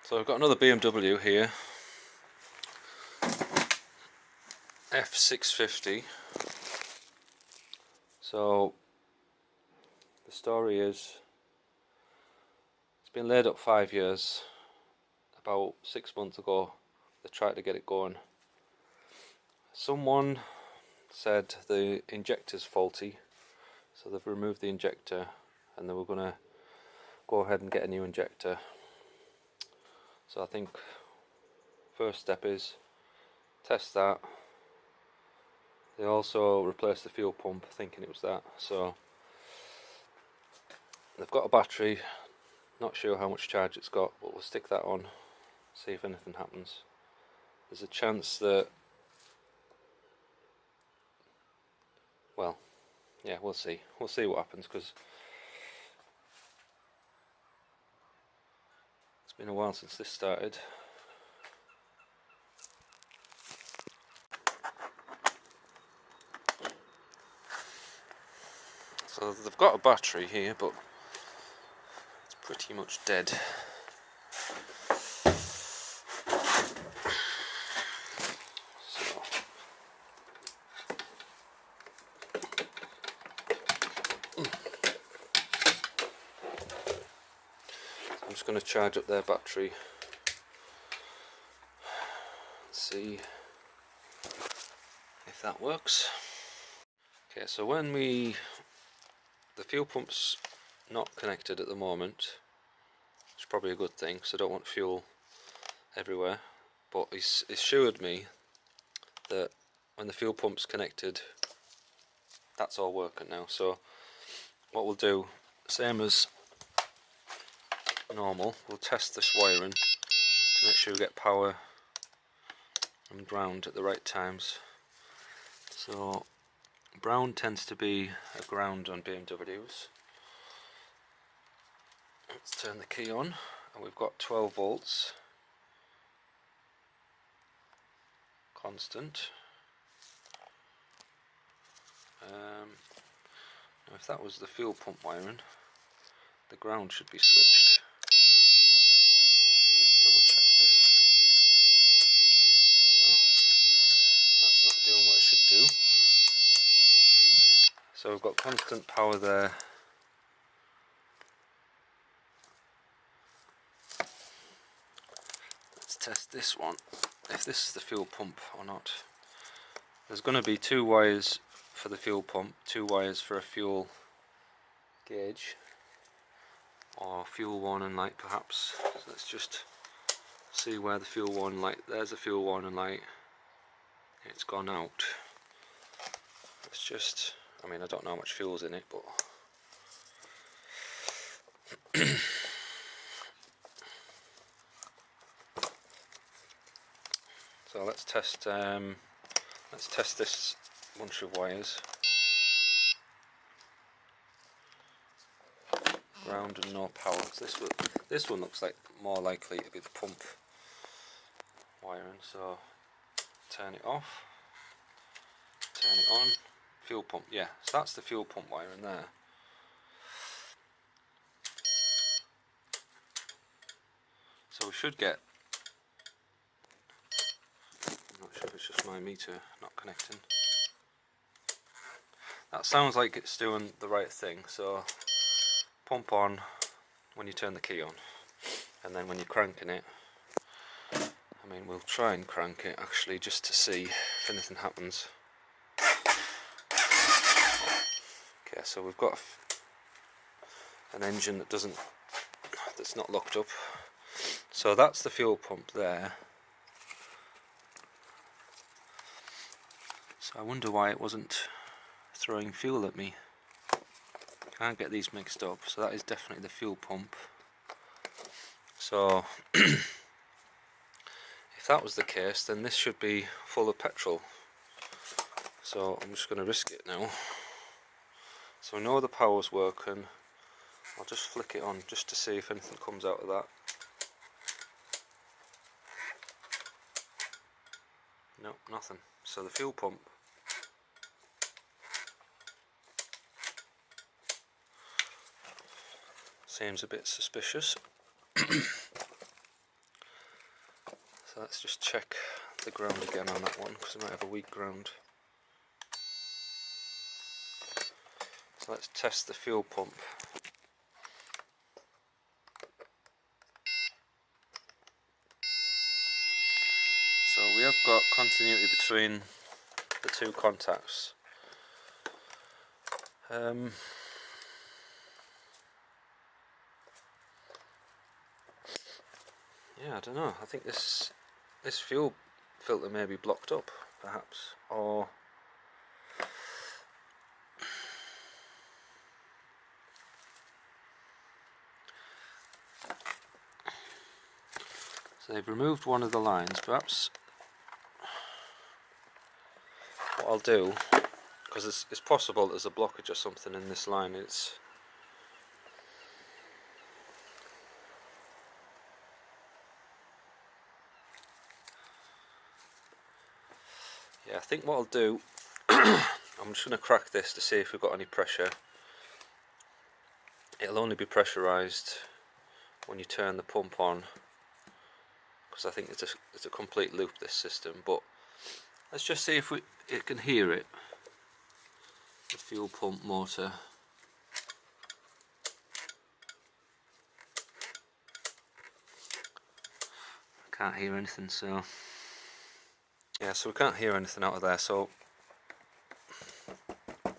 So I've got another BMW here, F650. So the story is, it's been laid up 5 years. About 6 months ago they tried to get it going. Someone said the injector's faulty, so they've removed the injector and they were going to go ahead and get a new injector. So I think first step is test that. They also replaced the fuel pump, thinking it was that. So they've got a battery, not sure how much charge it's got, but we'll stick that on, see if anything happens. There's a chance that, well, yeah, we'll see what happens, because it's been a while since this started. So they've got a battery here, but it's pretty much dead. So I'm just going to charge up their battery. See if that works. Okay, so when the fuel pump's not connected at the moment, it's probably a good thing, so I don't want fuel everywhere, but he's assured me that when the fuel pump's connected, that's all working now. So what we'll do, same as normal, we'll test this wiring to make sure we get power and ground at the right times. So brown tends to be a ground on BMWs. Let's turn the key on, and we've got 12 volts constant. Now if that was the fuel pump wiring, the ground should be switched. I'll just double check this. No, that's not doing what it should do. So we've got constant power there. Let's test this one, if this is the fuel pump or not. There's going to be 2 wires for the fuel pump, 2 wires for a fuel gauge or fuel warning light perhaps. So let's just see where the fuel warning light, there's a fuel warning light, it's gone out. Let's just, I mean, I don't know how much fuel's in it, but so let's test this bunch of wires. Ground and no power. This one looks like more likely to be the pump wiring. So turn it off, turn it on. Fuel pump, yeah. So that's the fuel pump wiring there. So we should get, I'm not sure if it's just my meter not connecting. That sounds like it's doing the right thing. So pump on when you turn the key on, and then when you're cranking it, I mean, we'll try and crank it actually just to see if anything happens. Okay, so we've got an engine that's not locked up. So that's the fuel pump there. So I wonder why it wasn't throwing fuel at me. Can't get these mixed up. So that is definitely the fuel pump. So if that was the case, then this should be full of petrol. So I'm just going to risk it now. So I know the power's working. I'll just flick it on just to see if anything comes out of that. Nope, nothing. So the fuel pump seems a bit suspicious. let's just check the ground again on that one, because it might have a weak ground. So let's test the fuel pump. So we have got continuity between the two contacts. Yeah, I don't know. I think this fuel filter may be blocked up, perhaps, or so they've removed one of the lines. Perhaps what I'll do, because it's possible there's a blockage or something in this line. Yeah, I think what I'll do, I'm just going to crack this to see if we've got any pressure. It'll only be pressurised when you turn the pump on, because I think it's a complete loop, this system. But let's just see if it can hear it, the fuel pump motor. I can't hear anything, so yeah, so we can't hear anything out of there, so we'll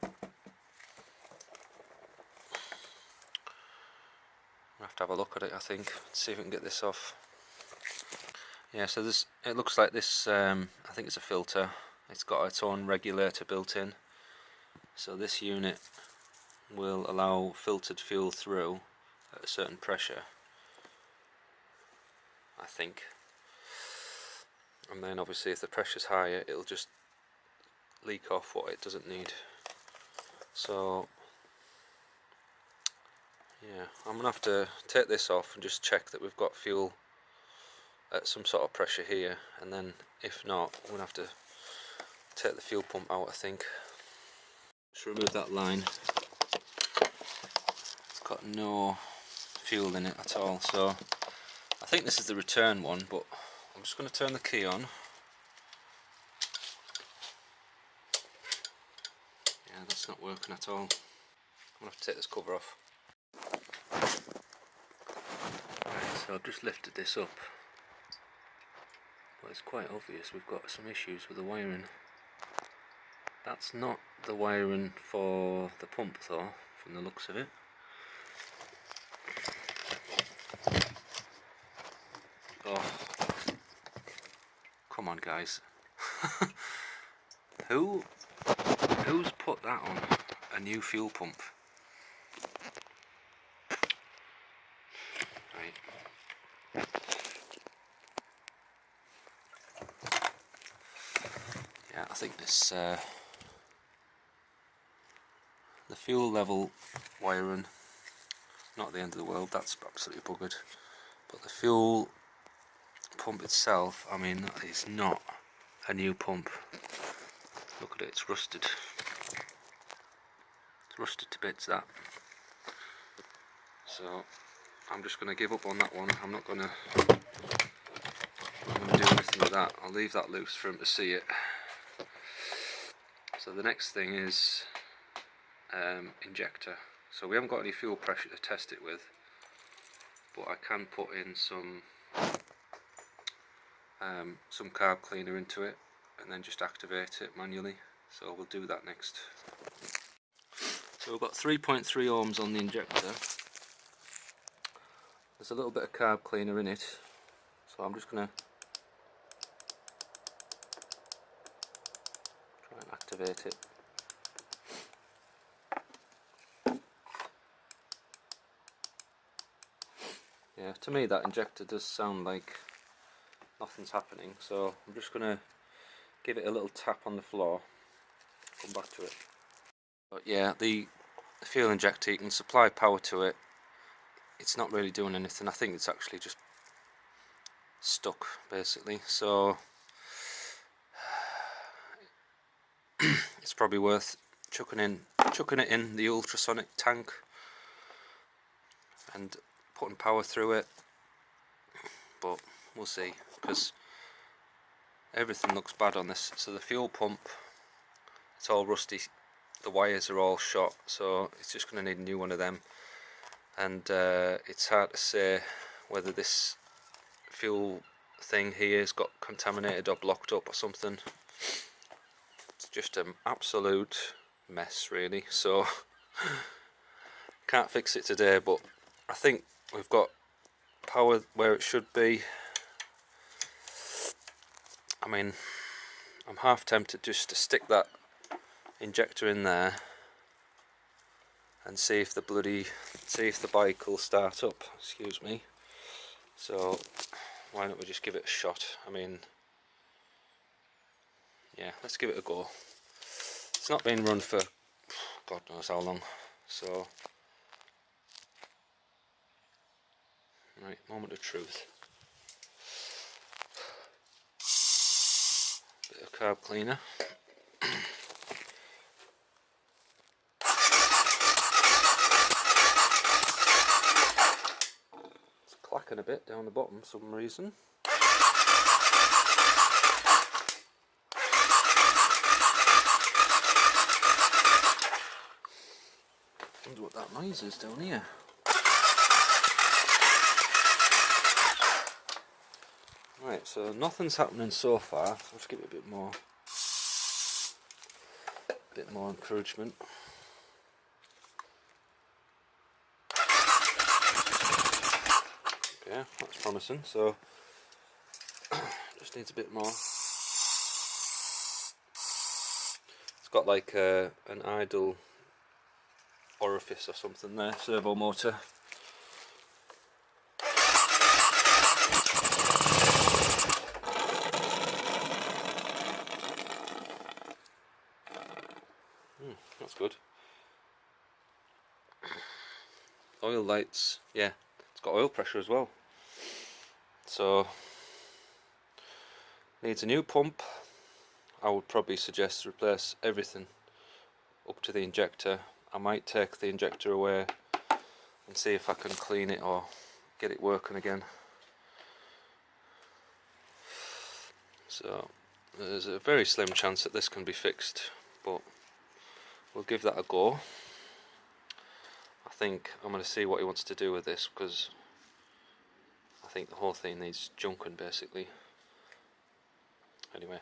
have to have a look at it, I think, see if we can get this off. Yeah, so it looks like this, I think it's a filter. It's got its own regulator built in, so this unit will allow filtered fuel through at a certain pressure, I think. And then obviously if the pressure's higher, it'll just leak off what it doesn't need. So yeah, I'm going to have to take this off and just check that we've got fuel at some sort of pressure here, and then if not, we're going to have to take the fuel pump out, I think. Just remove that line. It's got no fuel in it at all, so I think this is the return one, but I'm just going to turn the key on. Yeah, that's not working at all. I'm going to have to take this cover off. Right, so I've just lifted this up, but it's quite obvious we've got some issues with the wiring. That's not the wiring for the pump though, from the looks of it. Oh, come on guys. Who's put that on a new fuel pump? Right. Yeah, I think this the fuel level wiring, not the end of the world, that's absolutely buggered, but the fuel pump itself, I mean, that is not a new pump. Look at it, it's rusted. It's rusted to bits, that. So I'm just going to give up on that one. I'm not going to do anything with that. I'll leave that loose for him to see it. So the next thing is injector. So we haven't got any fuel pressure to test it with, but I can put in some carb cleaner into it and then just activate it manually. So we'll do that next. So we've got 3.3 ohms on the injector. There's a little bit of carb cleaner in it, so I'm just going to try and activate it. Yeah, to me that injector does sound like nothing's happening, so I'm just going to give it a little tap on the floor, come back to it. But yeah, the fuel injector, you can supply power to it, it's not really doing anything. I think it's actually just stuck basically, so it's probably worth chucking it in the ultrasonic tank and putting power through it, but we'll see, because everything looks bad on this. So the fuel pump, it's all rusty, the wires are all shot, so it's just going to need a new one of them. And it's hard to say whether this fuel thing here has got contaminated or blocked up or something. It's just an absolute mess really, so can't fix it today, but I think we've got power where it should be. I mean, I'm half tempted just to stick that injector in there and see if the bike will start up, excuse me. So why don't we just give it a shot? I mean, yeah, let's give it a go. It's not been run for God knows how long, so right, moment of truth. Bit of carb cleaner. It's clacking a bit down the bottom for some reason. I wonder what that noise is down here. Right, so nothing's happening so far. Let's give it a bit more encouragement. Okay, that's promising. So just needs a bit more. It's got like an idle orifice or something there, servo motor. That's good. Oil lights, yeah, it's got oil pressure as well. So needs a new pump. I would probably suggest to replace everything up to the injector. I might take the injector away and see if I can clean it or get it working again. So there's a very slim chance that this can be fixed, but we'll give that a go. I think I'm going to see what he wants to do with this, because I think the whole thing needs junking basically. Anyway,